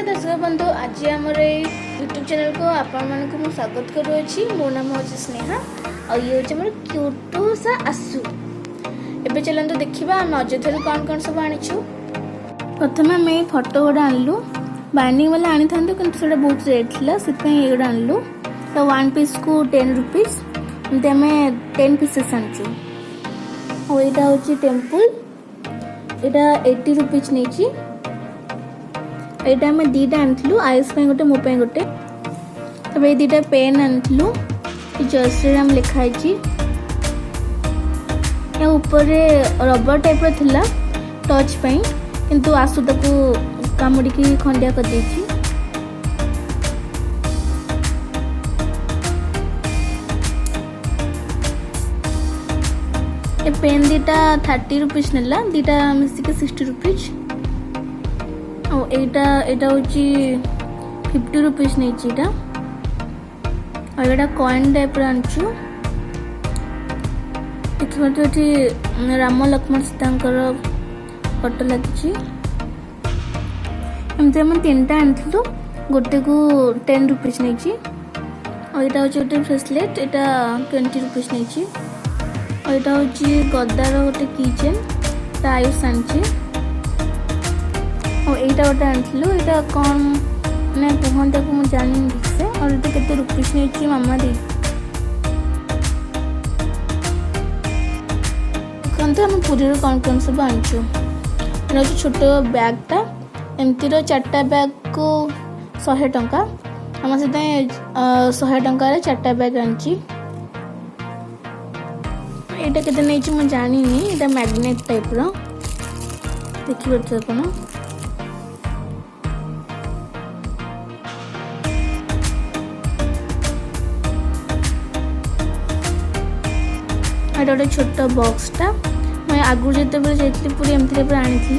नमस्कार दर्शक बंधु आज आमर यूट्यूब चैनल को आपण मानक मु स्वागत करुँची। मो नाम हूँ स्नेहा और ये हूँ मोर क्यूटू सा आसु। एबे चलतु देखा आम अयोध्या कौन कौन सब आनीचु। प्रथम आम ये फटो गोटे आणलु बाइंडिंग वाला आनी था कि बहुत रेट थी से ये गोटे आणलु। तो 1 पीस को 10 रुपीज एमती आम 10 पीसेस आनीचु। और यहाँ हूँ टेम्पुल यहाँ 80 रुपीज नहीं। यहाँ आम दीटा आनलु आयुष गोटे मो गोटे। तब ये दीटा पेन आनलु जय श्रीराम लिखाई या ऊपर रबर टाइप थिला टच पाई किंतु आसु ताकू कामुड़ी खंडिया कर देछि। ये पेन दीटा 30 रुपीज नेला दीटा मिसिक 60 रुपीज। और एटा हूँ 50 रुपीज नहीं। और यहाँ कॉइन टाइप आनचु ये राम लक्ष्मण सीता फोटो लगी। एमती आम 3टा आनलु गोटे को 10 रुपीज नहीं। और यहाँ हूँ गोटे ब्रेसलेट यहाँ 20 रुपीज नहीं। और यहाँ हूँ गदार गोटे किचेन आयुष आनी। और यहाँ गोटे आनलु यहाँ कौन मैंने कहता को मुझे जानी ठीक से। और ये केते रुपीज नहीं मामा दे देखते आम पुरी कौन कौन सब आनीचु। छोट बैगटा एमती 4टा बैग को 100 टंका आम से 100 टंकार 4टा बैग आनी। यहाँ केते नहीं मुझे जानी यहाँ मैग्नेट टाइप देखिए आप। गोटे छोट बॉक्सटा मैं आगु जिते जाइए पूरी एमती आनी थी।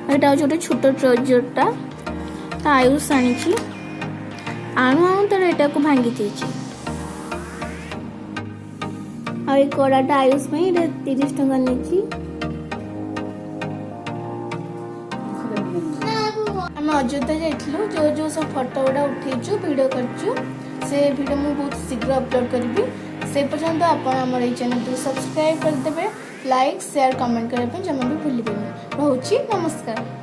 यहाँ गोटे छोट ट्रेजरटा आयुष आनी आणु आणु तर यहाँ को भांगी थी। और कड़ाटा आयुष में 30 टंका नहीं। आम अयोध्या जाइलु जो सब फोटो गुड़ा उठेचु वीडियो करचु से वीडियो मु बहुत शीघ्र अपलोड करी। से पर्यंत आप चैनल को सब्सक्राइब करदे, लाइक शेयर कमेंट करने जमा भी भूलिए। रोची नमस्कार।